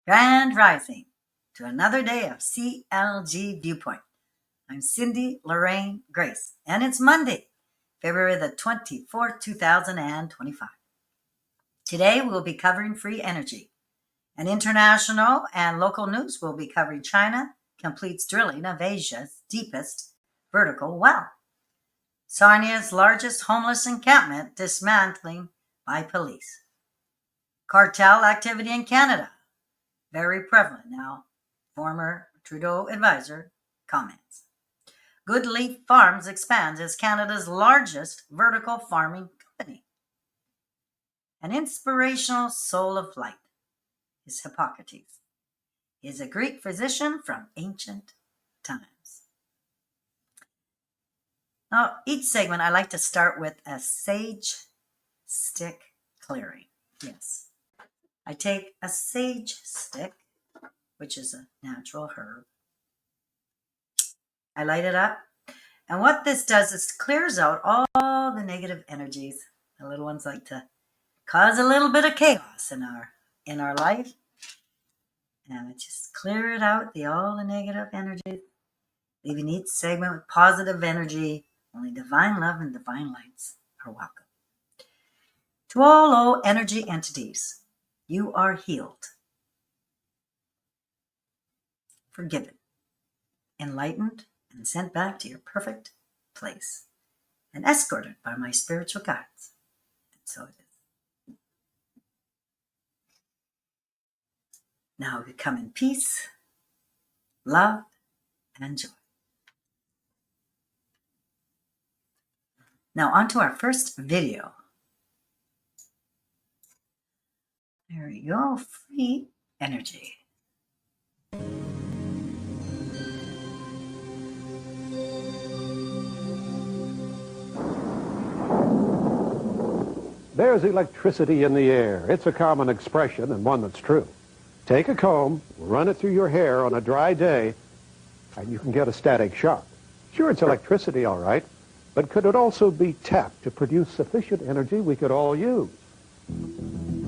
Grand Rising to another day of CLG View Point. I'm Cindy, Lorraine, Grais, and it's Monday, February the 24th, 2025. Today we'll be covering free energy, and international and local news will be covering China completes drilling of Asia's deepest vertical well, Sarnia's largest homeless encampment dismantling by police, cartel activity in Canada, very prevalent now, former Trudeau advisor comments. GoodLeaf Farms expands as Canada's largest vertical farming company. An inspirational soul of light is Hippocrates. He is a Greek physician from ancient times. Now, each segment I like to start with a sage stick clearing. Yes. I take a sage stick, which is a natural herb. I light it up. And what this does is clears out all the negative energies. The little ones like to cause a little bit of chaos in our life. And I just clear it out, all the negative energy. Leaving each segment with positive energy. Only divine love and divine lights are welcome. To all low energy entities, you are healed, forgiven, enlightened, and sent back to your perfect place, and escorted by my spiritual guides. And so it is. Now we come in peace, love, and joy. Now on to our first video. There we go, free energy. There's electricity in the air. It's a common expression and one that's true. Take a comb, run it through your hair on a dry day, and you can get a static shock. Sure, it's electricity, all right, but could it also be tapped to produce sufficient energy we could all use?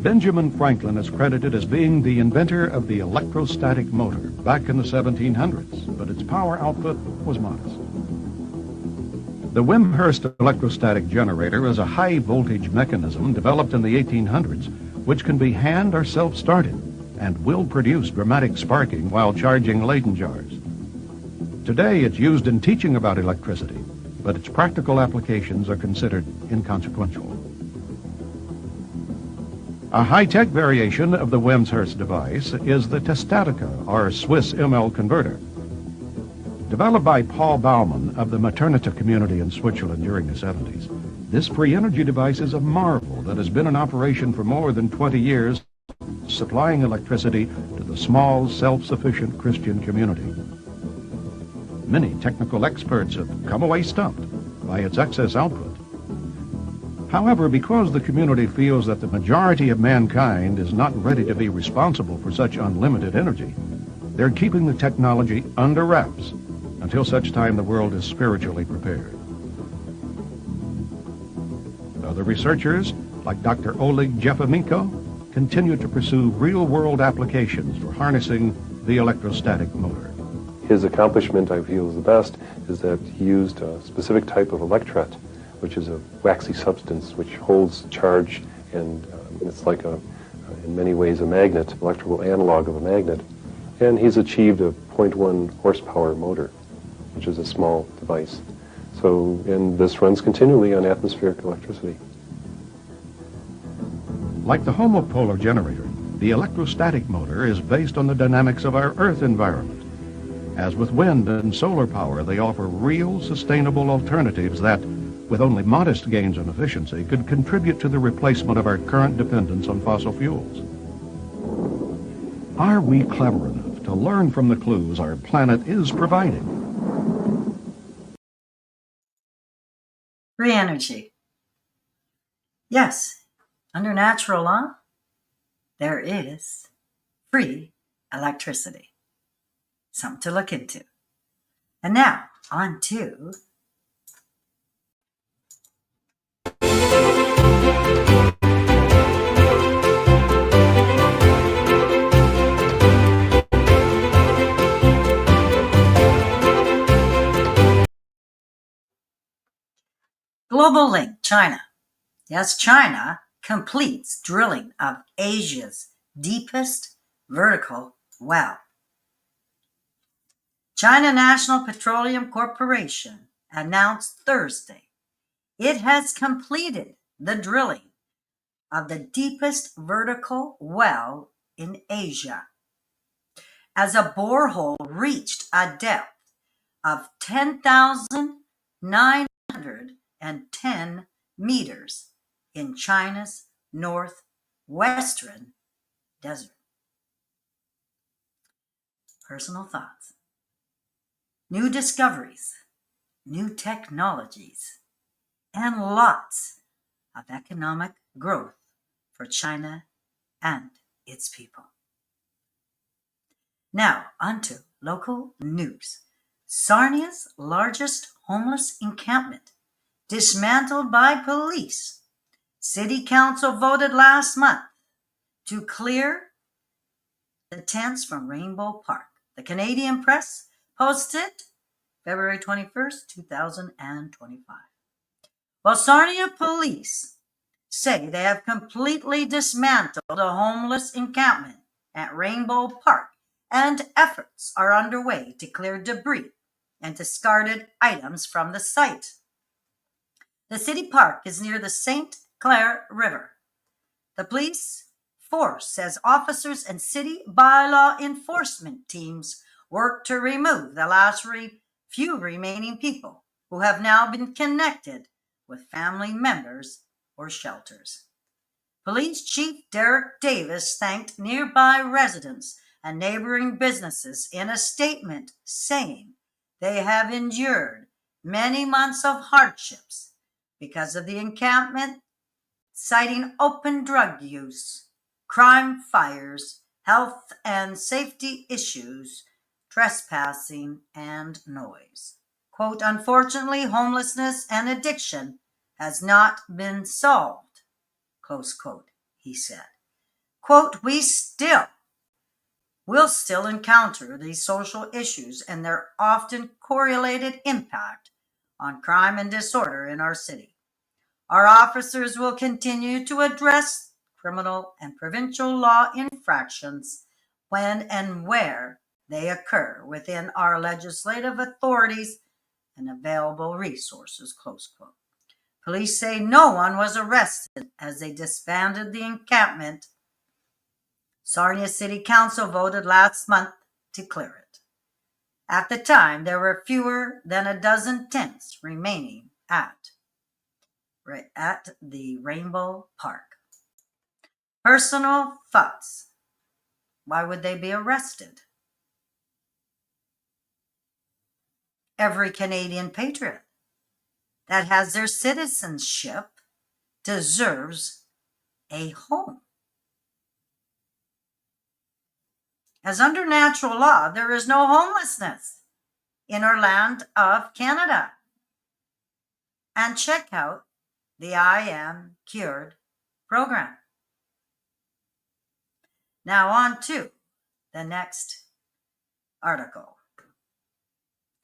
Benjamin Franklin is credited as being the inventor of the electrostatic motor back in the 1700s, but its power output was modest. The Wimshurst electrostatic generator is a high-voltage mechanism developed in the 1800s, which can be hand or self-started and will produce dramatic sparking while charging Leyden jars. Today, it's used in teaching about electricity, but its practical applications are considered inconsequential. A high-tech variation of the Wimshurst device is the Testatica, or Swiss ML converter. Developed by Paul Baumann of the Maternita community in Switzerland during the 70s, this free energy device is a marvel that has been in operation for more than 20 years, supplying electricity to the small, self-sufficient Christian community. Many technical experts have come away stumped by its excess output. However, because the community feels that the majority of mankind is not ready to be responsible for such unlimited energy, they're keeping the technology under wraps until such time the world is spiritually prepared. Other researchers, like Dr. Oleg Jefamenko, continue to pursue real-world applications for harnessing the electrostatic motor. His accomplishment, I feel, is the best, is that he used a specific type of electret, which is a waxy substance which holds charge, and it's like in many ways a magnet, electrical analog of a magnet. And he's achieved a 0.1 horsepower motor, which is a small device. And this runs continually on atmospheric electricity. Like the homopolar generator, the electrostatic motor is based on the dynamics of our Earth environment. As with wind and solar power, they offer real, sustainable alternatives that, with only modest gains in efficiency, could contribute to the replacement of our current dependence on fossil fuels. Are we clever enough to learn from the clues our planet is providing? Free energy. Yes, under natural law, there is free electricity. Something to look into. And now, on to Global link, China. Yes, China completes drilling of Asia's deepest vertical well. China National Petroleum Corporation announced Thursday it has completed the drilling of the deepest vertical well in Asia, as a borehole reached a depth of 10,910 meters in China's northwestern desert. Personal thoughts. New discoveries, new technologies, and lots of economic growth for China and its people. Now, onto local news. Sarnia's largest homeless encampment dismantled by police. City Council voted last month to clear the tents from Rainbow Park. The Canadian Press posted February 21st, 2025. Well, Sarnia police say they have completely dismantled a homeless encampment at Rainbow Park, and efforts are underway to clear debris and discarded items from the site. The city park is near the St. Clair River. The police force says officers and city bylaw enforcement teams work to remove the last few remaining people who have now been connected with family members or shelters. Police Chief Derek Davis thanked nearby residents and neighboring businesses in a statement, saying they have endured many months of hardships because of the encampment, citing open drug use, crime fires, health and safety issues, trespassing, and noise. Quote, unfortunately, homelessness and addiction has not been solved, close quote, he said. Quote, we'll still encounter these social issues and their often correlated impact on crime and disorder in our city. Our officers will continue to address criminal and provincial law infractions when and where they occur within our legislative authorities and available resources, close quote. Police say no one was arrested as they disbanded the encampment. Sarnia City Council voted last month to clear it. At the time, there were fewer than a dozen tents remaining at the Rainbow Park. Personal thoughts. Why would they be arrested? Every Canadian patriot that has their citizenship deserves a home. As under natural law, there is no homelessness in our land of Canada. And check out the I Am Cured program. Now on to the next article.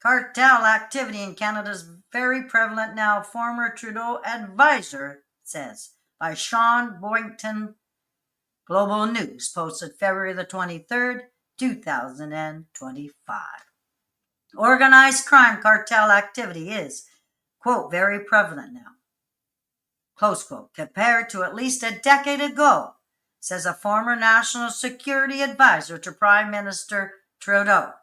Cartel activity in Canada is very prevalent now, former Trudeau advisor says, by Sean Boynton. Global News posted February the 23rd, 2025. Organized crime cartel activity is, quote, very prevalent now, close quote, compared to at least a decade ago, says a former national security advisor to Prime Minister Trudeau.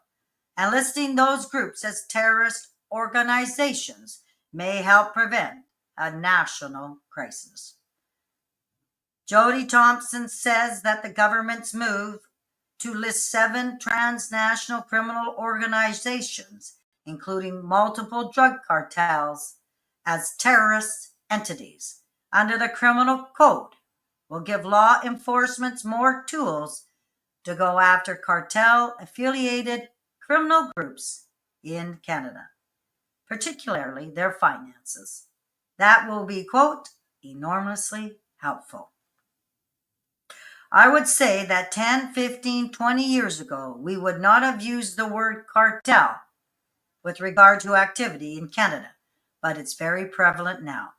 And listing those groups as terrorist organizations may help prevent a national crisis. Jody Thompson says that the government's move to list 7 transnational criminal organizations, including multiple drug cartels, as terrorist entities under the criminal code will give law enforcement more tools to go after cartel-affiliated criminal groups in Canada, particularly their finances. That will be, quote, enormously helpful. I would say that 10, 15, 20 years ago, we would not have used the word cartel with regard to activity in Canada, but it's very prevalent now.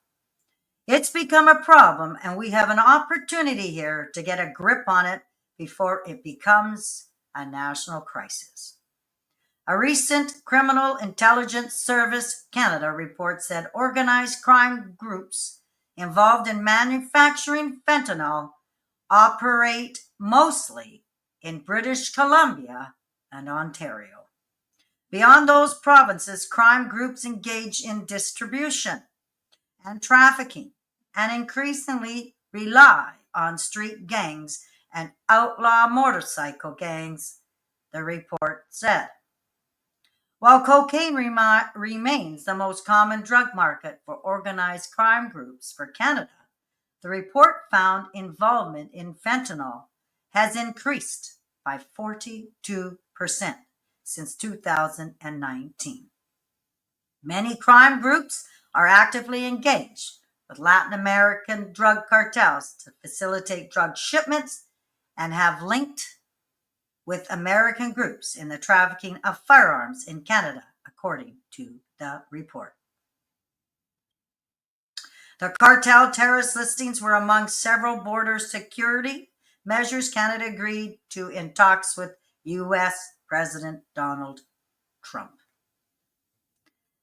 It's become a problem, and we have an opportunity here to get a grip on it before it becomes a national crisis. A recent Criminal Intelligence Service Canada report said organized crime groups involved in manufacturing fentanyl operate mostly in British Columbia and Ontario. Beyond those provinces, crime groups engage in distribution and trafficking and increasingly rely on street gangs and outlaw motorcycle gangs, the report said. While cocaine remains the most common drug market for organized crime groups for Canada, the report found involvement in fentanyl has increased by 42% since 2019. Many crime groups are actively engaged with Latin American drug cartels to facilitate drug shipments and have linked with American groups in the trafficking of firearms in Canada, according to the report. The cartel terrorist listings were among several border security measures Canada agreed to in talks with U.S. President Donald Trump.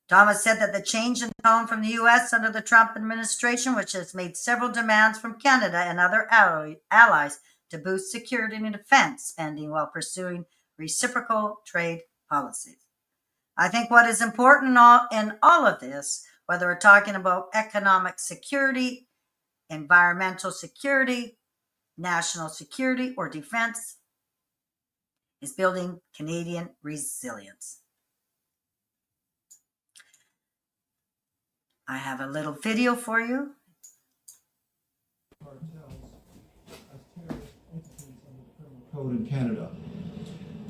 Thomas said that the change in tone from the U.S. under the Trump administration, which has made several demands from Canada and other allies to boost security and defense spending while pursuing reciprocal trade policies. I think what is important in all of this, whether we're talking about economic security, environmental security, national security, or defense, is building Canadian resilience. I have a little video for you. Cartels as terrorist entities under the criminal code in Canada.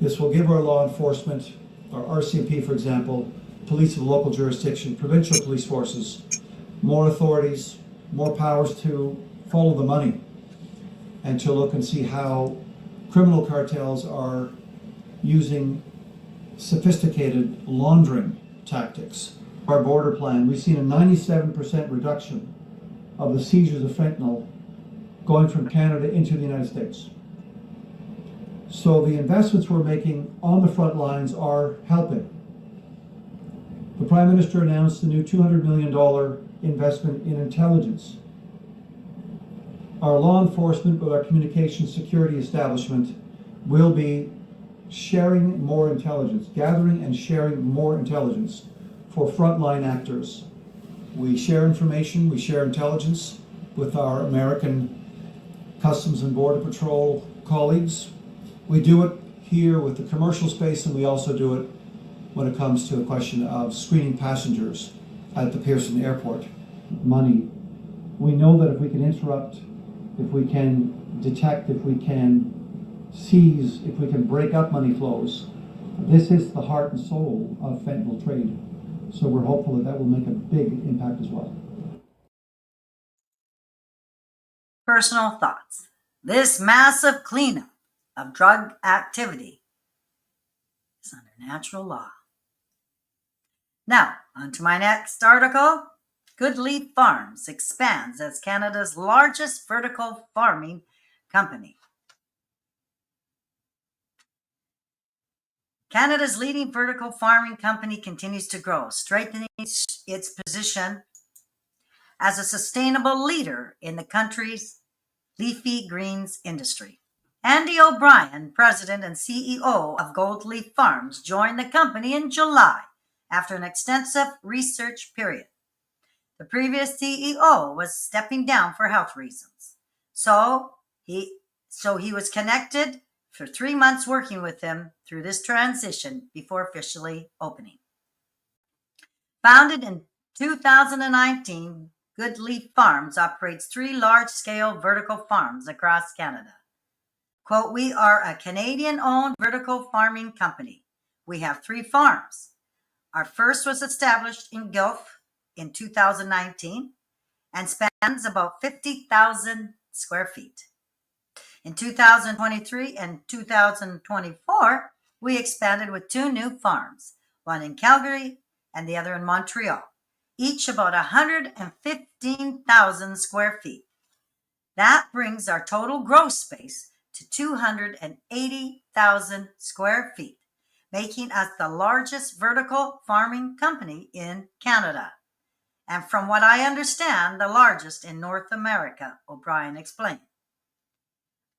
This will give our law enforcement, our RCMP for example, police of local jurisdiction, provincial police forces, more authorities, more powers to follow the money and to look and see how criminal cartels are using sophisticated laundering tactics. Our border plan, we've seen a 97% reduction of the seizures of fentanyl going from Canada into the United States. So the investments we're making on the front lines are helping. The Prime Minister announced a new $200 million investment in intelligence. Our law enforcement with our communications security establishment will be sharing more intelligence, gathering and sharing more intelligence for frontline actors. We share information, we share intelligence with our American Customs and Border Patrol colleagues. We do it here with the commercial space, and we also do it when it comes to a question of screening passengers at the Pearson Airport. Money. We know that if we can interrupt, if we can detect, if we can seize, if we can break up money flows, this is the heart and soul of fentanyl trade. So we're hopeful that that will make a big impact as well. Personal thoughts. This massive cleanup of drug activity is under natural law. Now, on to my next article. GoodLeaf Farms expands as Canada's largest vertical farming company. Canada's leading vertical farming company continues to grow, strengthening its position as a sustainable leader in the country's leafy greens industry. Andy O'Brien, president and CEO of GoodLeaf Farms, joined the company in July after an extensive research period. The previous CEO was stepping down for health reasons, so he was connected for 3 months working with him through this transition before officially opening. Founded in 2019, GoodLeaf Farms operates 3 large-scale vertical farms across Canada. Quote, "We are a Canadian-owned vertical farming company. We have 3 farms. Our first was established in Guelph in 2019 and spans about 50,000 square feet. In 2023 and 2024, we expanded with 2 new farms, one in Calgary and the other in Montreal. each about 115,000 square feet. That brings our total gross space to 280,000 square feet, making us the largest vertical farming company in Canada. And from what I understand, the largest in North America, O'Brien explained.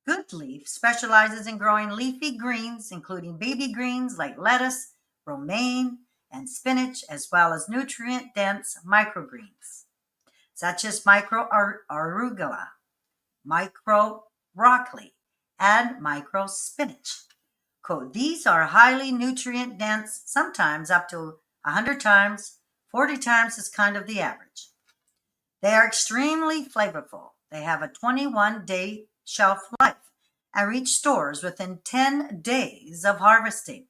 GoodLeaf specializes in growing leafy greens, including baby greens like lettuce, romaine, and spinach, as well as nutrient-dense microgreens, such as micro arugula, micro broccoli, and micro spinach. Quote, these are highly nutrient dense, sometimes up to 100 times, 40 times is kind of the average. They are extremely flavorful. They have a 21-day shelf life and reach stores within 10 days of harvesting.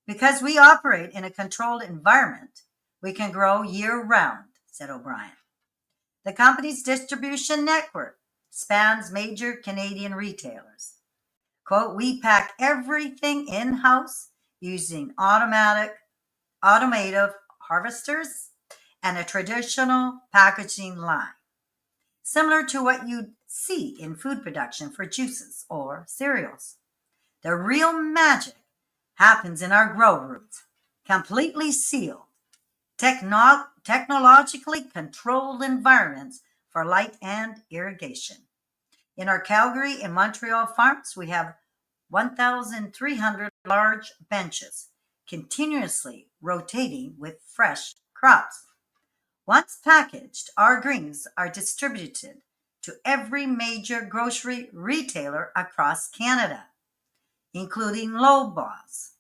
Because we operate in a controlled environment, we can grow year-round, said O'Brien. The company's distribution network spans major Canadian retailers. Quote, we pack everything in-house using automative harvesters and a traditional packaging line, similar to what you'd see in food production for juices or cereals. The real magic happens in our grow rooms, completely sealed, technologically controlled environments for light and irrigation. In our Calgary and Montreal farms, we have 1,300 large benches, continuously rotating with fresh crops. Once packaged, our greens are distributed to every major grocery retailer across Canada, including Loblaws,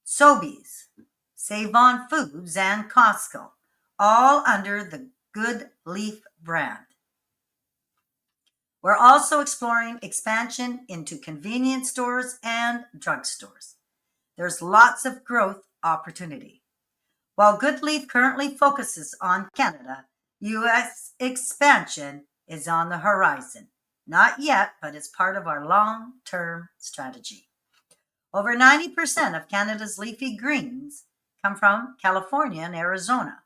Sobeys, Save-On Foods, and Costco, all under the GoodLeaf brand. We're also exploring expansion into convenience stores and drugstores. There's lots of growth opportunity. While GoodLeaf currently focuses on Canada, U.S. expansion is on the horizon. Not yet, but it's part of our long-term strategy. Over 90% of Canada's leafy greens come from California and Arizona,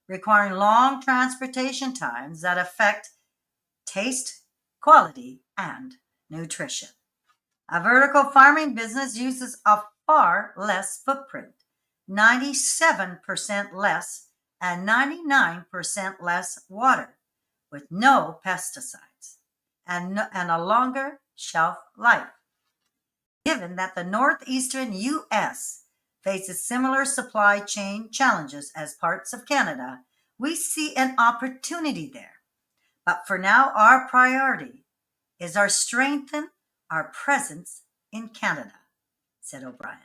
requiring long transportation times that affect taste, quality, and nutrition. A vertical farming business uses a far less footprint, 97% less and 99% less water, with no pesticides, and a longer shelf life. Given that the northeastern U.S. faces similar supply chain challenges as parts of Canada, we see an opportunity there. But for now, our priority is to strengthen our presence in Canada, said O'Brien.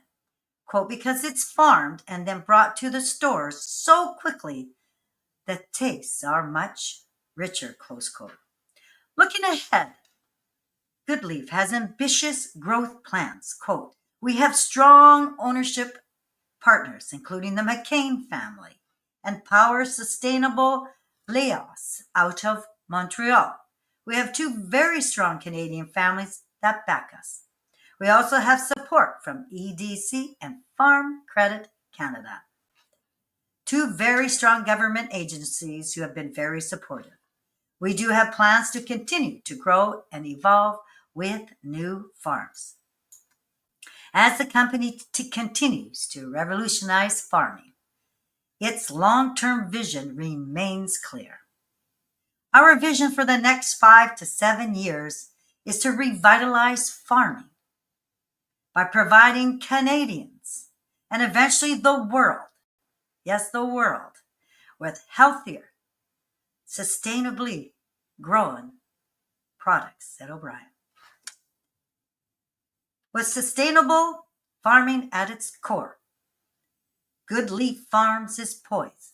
Quote, because it's farmed and then brought to the stores so quickly, the tastes are much richer, close quote. Looking ahead, GoodLeaf has ambitious growth plans. Quote, we have strong ownership partners, including the McCain family and Power Sustainable Laos out of Montreal. We have two very strong Canadian families that back us. We also have support from EDC and Farm Credit Canada, two very strong government agencies who have been very supportive. We do have plans to continue to grow and evolve with new farms. As the company continues to revolutionize farming, its long-term vision remains clear. Our vision for the next 5 to 7 years is to revitalize farming by providing Canadians and eventually the world, yes, the world, with healthier, sustainably grown products, said O'Brien. With sustainable farming at its core, GoodLeaf Farms is poised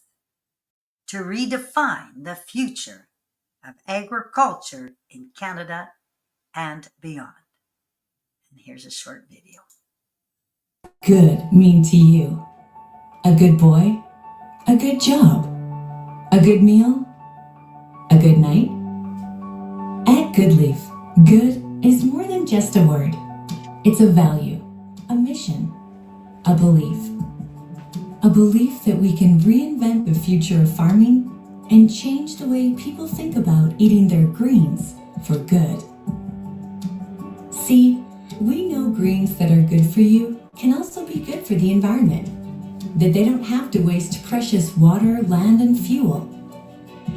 to redefine the future of agriculture in Canada and beyond. And here's a short video. Good mean to you? A good boy? A good job? A good meal? A good night? At GoodLeaf, good is more than just a word. It's a value, a mission, a belief. A belief that we can reinvent the future of farming and change the way people think about eating their greens for good. See, we know greens that are good for you can also be good for the environment, that they don't have to waste precious water, land, and fuel.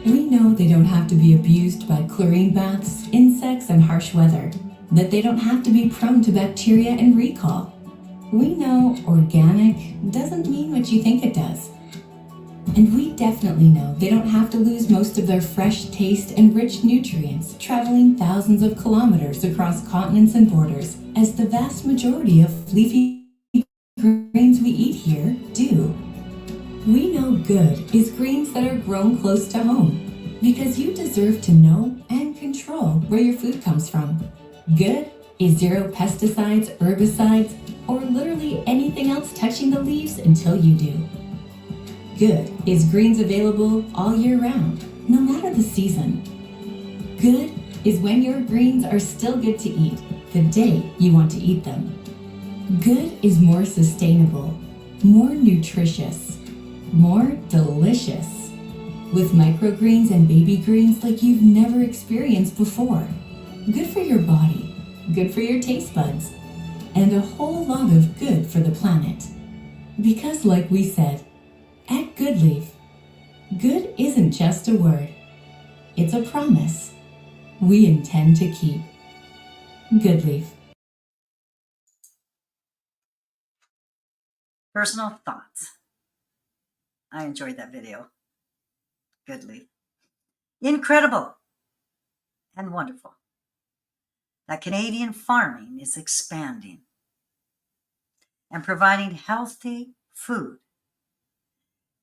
We know they don't have to be abused by chlorine baths, insects, and harsh weather, that they don't have to be prone to bacteria and recall. We know organic doesn't mean what you think it does. And we definitely know they don't have to lose most of their fresh taste and rich nutrients traveling thousands of kilometers across continents and borders, as the vast majority of leafy greens we eat here do. We know good is greens that are grown close to home, because you deserve to know and control where your food comes from. Good is zero pesticides, herbicides, or literally anything else touching the leaves until you do. Good is greens available all year round, no matter the season. Good is when your greens are still good to eat the day you want to eat them. Good is more sustainable, more nutritious, more delicious, with microgreens and baby greens like you've never experienced before. Good for your body, good for your taste buds, and a whole lot of good for the planet. Because like we said, at GoodLeaf, good isn't just a word, it's a promise we intend to keep. GoodLeaf. Personal thoughts. I enjoyed that video. GoodLeaf. Incredible and wonderful that Canadian farming is expanding and providing healthy food,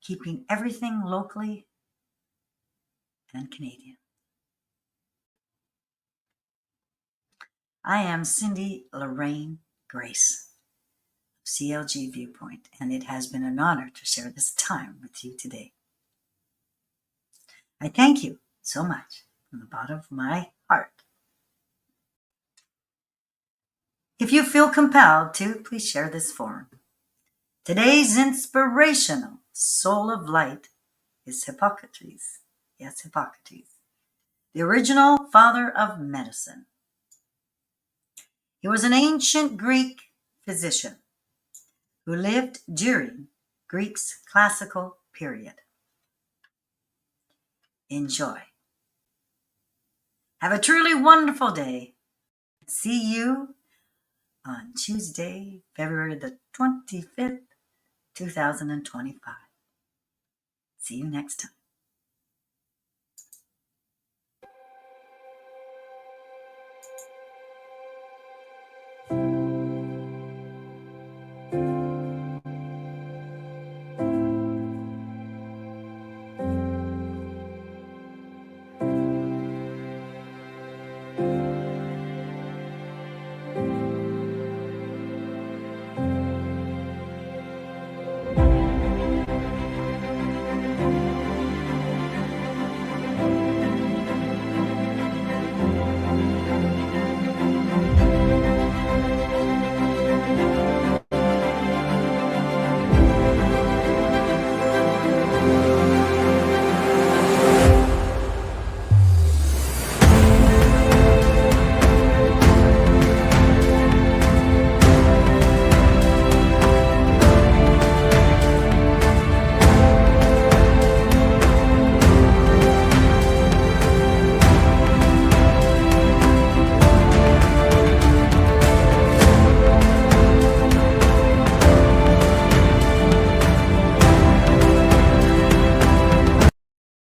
keeping everything locally and Canadian. I am Cindy Lorraine Grais, CLG View Point, and it has been an honor to share this time with you today. I thank you so much from the bottom of my heart. If you feel compelled to, please share this forum. Today's inspirational soul of light is Hippocrates. Yes, Hippocrates, the original father of medicine. He was an ancient Greek physician who lived during Greece's classical period. Enjoy. Have a truly wonderful day. See you on Tuesday, February the 25th, 2025. See you next time.